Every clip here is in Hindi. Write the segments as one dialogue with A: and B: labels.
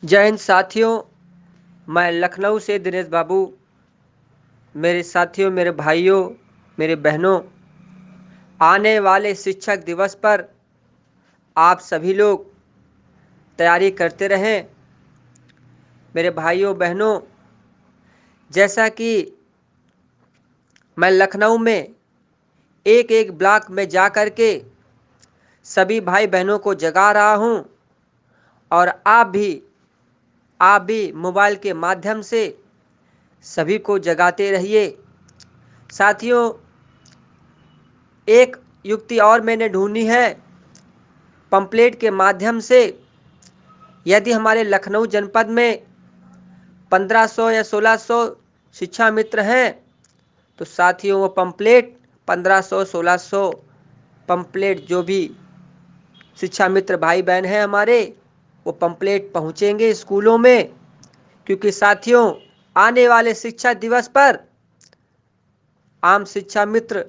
A: जय हिंद साथियों। मैं लखनऊ से दिनेश बाबू। मेरे साथियों, मेरे भाइयों, मेरे बहनों, आने वाले शिक्षक दिवस पर आप सभी लोग तैयारी करते रहें। मेरे भाइयों बहनों, जैसा कि मैं लखनऊ में एक एक ब्लॉक में जा कर के सभी भाई बहनों को जगा रहा हूं, और आप भी मोबाइल के माध्यम से सभी को जगाते रहिए। साथियों, एक युक्ति और मैंने ढूंढी है। पंपलेट के माध्यम से यदि हमारे लखनऊ जनपद में 1500 या 1600 शिक्षा मित्र हैं, तो साथियों वो पंपलेट 1500 1600 पंपलेट जो भी शिक्षा मित्र भाई बहन हैं हमारे, वो पंपलेट पहुंचेंगे स्कूलों में। क्योंकि साथियों, आने वाले शिक्षा दिवस पर आम शिक्षा मित्र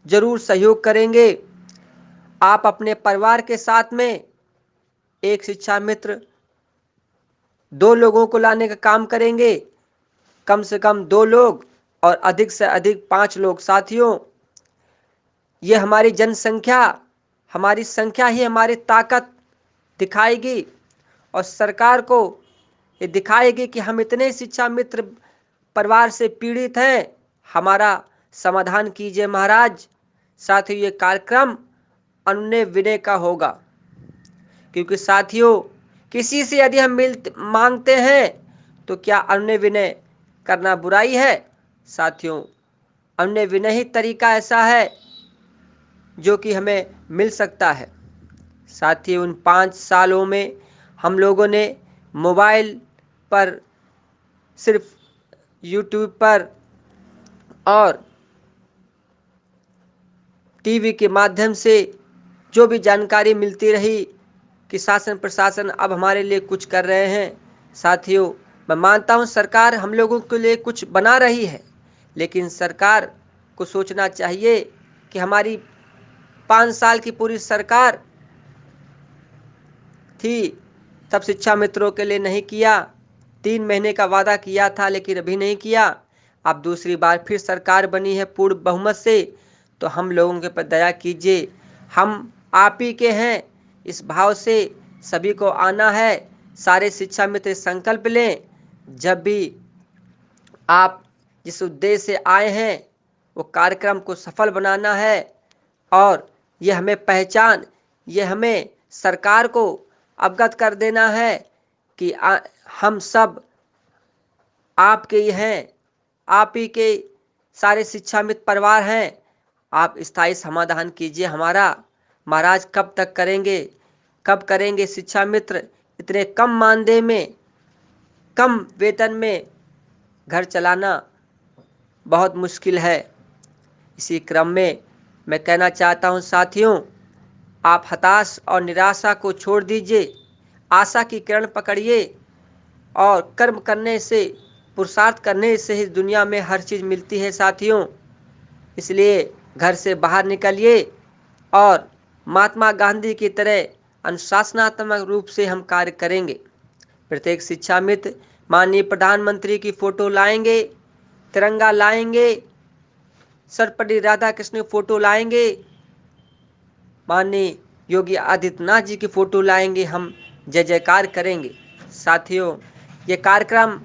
A: जरूर सहयोग करेंगे। आप अपने परिवार के साथ में एक शिक्षा मित्र 2 लोगों को लाने का काम करेंगे, कम से कम 2 लोग और अधिक से अधिक 5 लोग। साथियों, ये हमारी जनसंख्या, हमारी संख्या ही हमारी ताकत दिखाएगी, और सरकार को ये दिखाएगी कि हम इतने शिक्षा मित्र परिवार से पीड़ित हैं, हमारा समाधान कीजिए महाराज। साथियों, ये कार्यक्रम अनुनय विनय का होगा। क्योंकि साथियों, किसी से यदि हम मांगते हैं तो क्या अनुनय विनय करना बुराई है? साथियों, अनुनय विनय ही तरीका ऐसा है जो कि हमें मिल सकता है। साथियों, उन 5 सालों में हम लोगों ने मोबाइल पर, सिर्फ यूट्यूब पर और टीवी के माध्यम से जो भी जानकारी मिलती रही कि शासन प्रशासन अब हमारे लिए कुछ कर रहे हैं। साथियों, मैं मानता हूं सरकार हम लोगों के लिए कुछ बना रही है, लेकिन सरकार को सोचना चाहिए कि हमारी 5 साल की पूरी सरकार थी, तब शिक्षा मित्रों के लिए नहीं किया। 3 महीने का वादा किया था, लेकिन अभी नहीं किया। अब दूसरी बार फिर सरकार बनी है पूर्ण बहुमत से, तो हम लोगों के पर दया कीजिए। हम आप ही के हैं, इस भाव से सभी को आना है। सारे शिक्षा मित्र संकल्प लें। जब भी आप जिस उद्देश्य से आए हैं, वो कार्यक्रम को सफल बनाना है, और ये हमें पहचान, ये हमें सरकार को अवगत कर देना है कि हम सब आपके ही हैं, आप ही के सारे शिक्षा मित्र परिवार हैं। आप स्थायी समाधान कीजिए हमारा। महाराज, कब तक करेंगे, कब करेंगे? शिक्षा मित्र इतने कम मानदेय में, कम वेतन में घर चलाना बहुत मुश्किल है। इसी क्रम में मैं कहना चाहता हूं साथियों, आप हताश और निराशा को छोड़ दीजिए, आशा की किरण पकड़िए, और कर्म करने से, पुरुषार्थ करने से ही दुनिया में हर चीज़ मिलती है साथियों। इसलिए घर से बाहर निकलिए, और महात्मा गांधी की तरह अनुशासनात्मक रूप से हम कार्य करेंगे। प्रत्येक शिक्षा मित्र माननीय प्रधानमंत्री की फ़ोटो लाएंगे, तिरंगा लाएंगे, सर्वपल्ली राधाकृष्ण की फ़ोटो लाएंगे, माननीय योगी आदित्यनाथ जी की फ़ोटो लाएंगे, हम जय जयकार करेंगे। साथियों, ये कार्यक्रम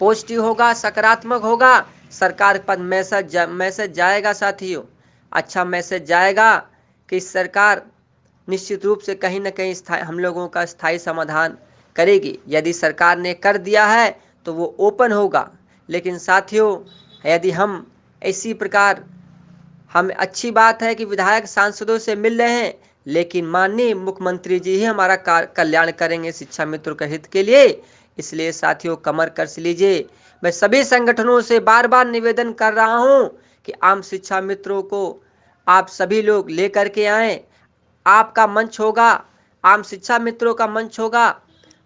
A: पॉजिटिव होगा, सकारात्मक होगा। सरकार पर मैसेज जाएगा साथियों, अच्छा मैसेज जाएगा कि सरकार निश्चित रूप से कहीं ना कहीं हम लोगों का स्थायी समाधान करेगी। यदि सरकार ने कर दिया है तो वो ओपन होगा। लेकिन साथियों, यदि हम इसी प्रकार, हम अच्छी बात है कि विधायक सांसदों से मिल रहे हैं, लेकिन माननीय मुख्यमंत्री जी ही हमारा कल्याण करेंगे शिक्षा मित्रों के हित के लिए। इसलिए साथियों, कमर कस लीजिए। मैं सभी संगठनों से बार बार निवेदन कर रहा हूं कि आम शिक्षा मित्रों को आप सभी लोग लेकर के आएँ। आपका मंच होगा, आम शिक्षा मित्रों का मंच होगा।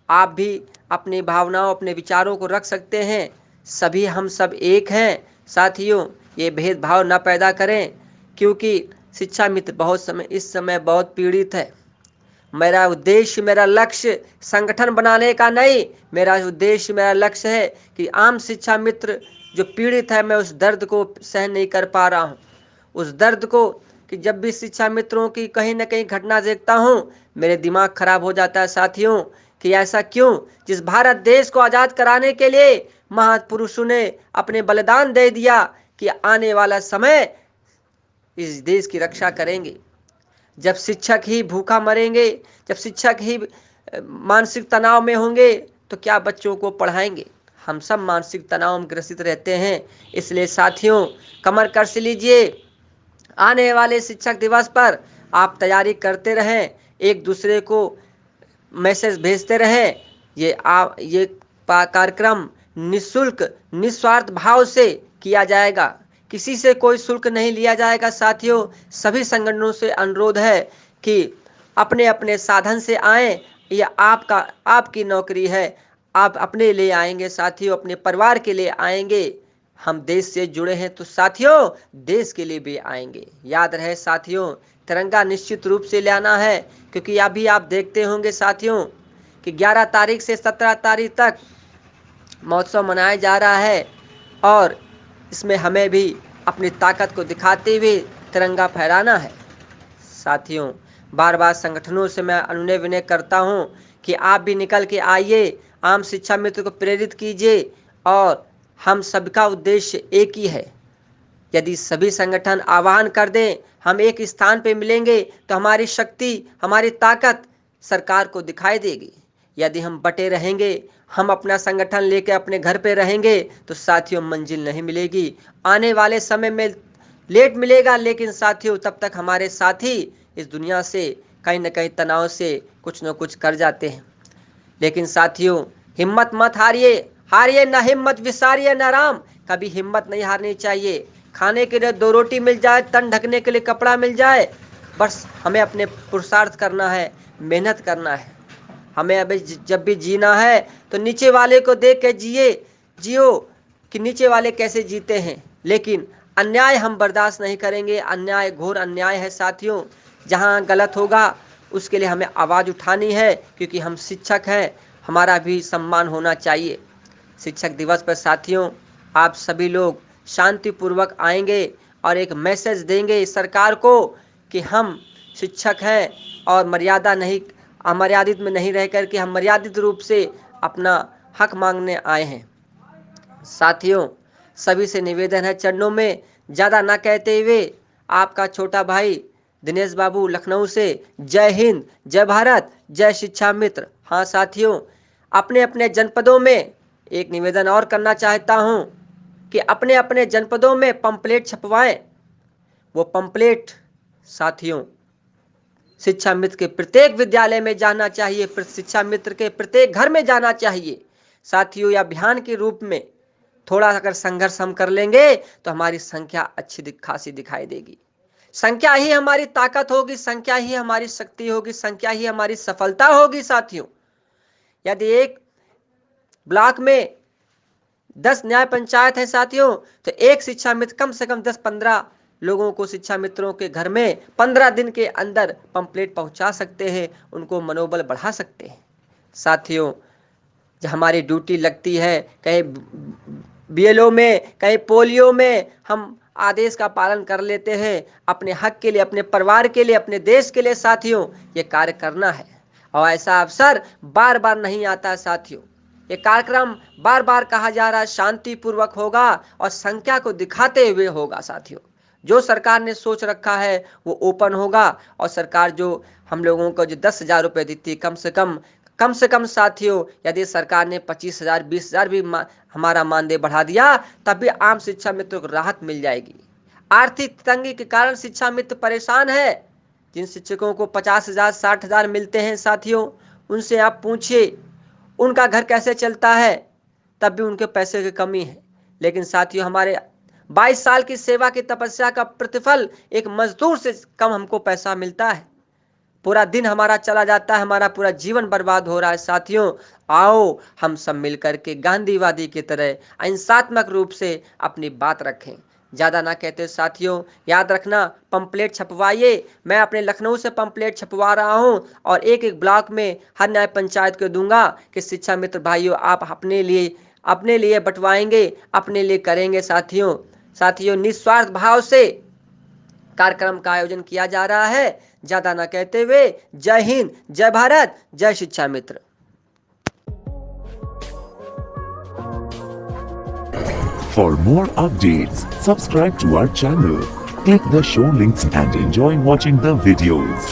A: आप भी अपनी भावनाओं, अपने विचारों को रख सकते हैं। सभी हम सब एक हैं साथियों, ये भेदभाव न पैदा करें। क्योंकि शिक्षा मित्र इस समय बहुत पीड़ित है। मेरा उद्देश्य, मेरा लक्ष्य संगठन बनाने का नहीं, मेरा उद्देश्य, मेरा लक्ष्य है कि आम शिक्षा मित्र जो पीड़ित है, मैं उस दर्द को सहन नहीं कर पा रहा हूँ। उस दर्द को कि जब भी शिक्षा मित्रों की कहीं ना कहीं घटना देखता हूँ, मेरे दिमाग खराब हो जाता है साथियों, कि ऐसा क्यों? जिस भारत देश को आज़ाद कराने के लिए महापुरुषों ने अपने बलिदान दे दिया कि आने वाला समय इस देश की रक्षा करेंगे। जब शिक्षक ही भूखा मरेंगे, जब शिक्षक ही मानसिक तनाव में होंगे, तो क्या बच्चों को पढ़ाएंगे? हम सब मानसिक तनाव में ग्रसित रहते हैं। इसलिए साथियों, कमर कस लीजिए। आने वाले शिक्षक दिवस पर आप तैयारी करते रहें, एक दूसरे को मैसेज भेजते रहें। ये कार्यक्रम निःशुल्क, निस्वार्थ भाव से किया जाएगा। किसी से कोई शुल्क नहीं लिया जाएगा साथियों। सभी संगठनों से अनुरोध है कि अपने अपने साधन से आएँ। यह आपकी नौकरी है। आप अपने लिए आएंगे साथियों, अपने परिवार के लिए आएंगे। हम देश से जुड़े हैं तो साथियों देश के लिए भी आएंगे। याद रहे साथियों, तिरंगा निश्चित रूप से लाना है, क्योंकि अभी आप देखते होंगे साथियों कि 11 तारीख से 17 तारीख तक महोत्सव मनाया जा रहा है, और इसमें हमें भी अपनी ताकत को दिखाते हुए तिरंगा फहराना है। साथियों, बार बार संगठनों से मैं अनुनय विनय करता हूं कि आप भी निकल के आइए, आम शिक्षा मित्र को प्रेरित कीजिए, और हम सबका उद्देश्य एक ही है। यदि सभी संगठन आह्वान कर दें, हम एक स्थान पे मिलेंगे, तो हमारी शक्ति, हमारी ताकत सरकार को दिखाई देगी। यदि हम बटे रहेंगे, हम अपना संगठन लेकर अपने घर पे रहेंगे, तो साथियों मंजिल नहीं मिलेगी। आने वाले समय में लेट मिलेगा, लेकिन साथियों तब तक हमारे साथी इस दुनिया से कहीं न कहीं तनाव से कुछ न कुछ कर जाते हैं। लेकिन साथियों, हिम्मत मत हारिए, हारिए ना हिम्मत, विसारिए ना राम। कभी हिम्मत नहीं हारनी चाहिए। खाने के लिए 2 रोटी मिल जाए, तन ढकने के लिए कपड़ा मिल जाए, बस हमें अपने पुरुषार्थ करना है, मेहनत करना है। हमें अभी जब भी जीना है तो नीचे वाले को देख के जियो कि नीचे वाले कैसे जीते हैं। लेकिन अन्याय हम बर्दाश्त नहीं करेंगे। अन्याय घोर अन्याय है साथियों। जहाँ गलत होगा उसके लिए हमें आवाज़ उठानी है, क्योंकि हम शिक्षक हैं, हमारा भी सम्मान होना चाहिए। शिक्षक दिवस पर साथियों आप सभी लोग शांतिपूर्वक आएंगे और एक मैसेज देंगे सरकार को कि हम शिक्षक हैं और अमर्यादित में नहीं रह करके हम मर्यादित रूप से अपना हक मांगने आए हैं। साथियों, सभी से निवेदन है, चरणों में ज़्यादा ना कहते हुए आपका छोटा भाई दिनेश बाबू लखनऊ से। जय हिंद, जय भारत, जय शिक्षा मित्र। हाँ साथियों, अपने अपने जनपदों में एक निवेदन और करना चाहता हूँ कि अपने अपने जनपदों में पंपलेट छपवाएं। वो पंपलेट साथियों शिक्षा मित्र के प्रत्येक विद्यालय में जाना चाहिए, शिक्षा मित्र के प्रत्येक घर में जाना चाहिए। साथियों, यह अभियान के रूप में थोड़ा अगर संघर्ष हम कर लेंगे तो हमारी संख्या अच्छी खासी दिखाई देगी। संख्या ही हमारी ताकत होगी, संख्या ही हमारी शक्ति होगी, संख्या ही हमारी सफलता होगी। साथियों, यदि एक ब्लॉक में 10 न्याय पंचायत है साथियों, तो एक शिक्षा मित्र कम से कम 10-15 लोगों को शिक्षा मित्रों के घर में 15 दिन के अंदर पंपलेट पहुंचा सकते हैं, उनको मनोबल बढ़ा सकते हैं। साथियों, जब हमारी ड्यूटी लगती है, कहीं बीएलओ में, कहीं पोलियो में, हम आदेश का पालन कर लेते हैं। अपने हक के लिए, अपने परिवार के लिए, अपने देश के लिए साथियों ये कार्य करना है, और ऐसा अवसर बार बार नहीं आता साथियों। ये कार्यक्रम बार बार कहा जा रहा है शांतिपूर्वक होगा और संख्या को दिखाते हुए होगा साथियों। जो सरकार ने सोच रखा है वो ओपन होगा, और सरकार जो हम लोगों को जो 10,000 रुपये देती, कम से कम साथियों यदि सरकार ने 25,000 20,000 भी हमारा मानदेय बढ़ा दिया, तब भी आम शिक्षा मित्रों को राहत मिल जाएगी। आर्थिक तंगी के कारण शिक्षा मित्र परेशान है। जिन शिक्षकों को 50,000 60,000 मिलते हैं साथियों, उनसे आप पूछिए उनका घर कैसे चलता है, तब भी उनके पैसे की कमी है। लेकिन साथियों, हमारे 22 साल की सेवा की तपस्या का प्रतिफल एक मजदूर से कम हमको पैसा मिलता है। पूरा दिन हमारा चला जाता है, हमारा पूरा जीवन बर्बाद हो रहा है। साथियों, आओ हम सब मिलकर के गांधीवादी की तरह अहिंसात्मक रूप से अपनी बात रखें। ज़्यादा ना कहते साथियों, याद रखना पंपलेट छपवाइए। मैं अपने लखनऊ से पंपलेट छपवा रहा हूँ और एक एक ब्लॉक में हर न्याय पंचायत को दूंगा कि शिक्षा मित्र भाइयों आप अपने लिए बंटवाएंगे, अपने लिए करेंगे। साथियों निस्वार्थ भाव से कार्यक्रम का आयोजन किया जा रहा है। ज़्यादा ना कहते हुए जय हिंद, जय भारत, जय शिक्षा मित्र।
B: For more updates, subscribe to our channel, click the show links and enjoy watching the videos.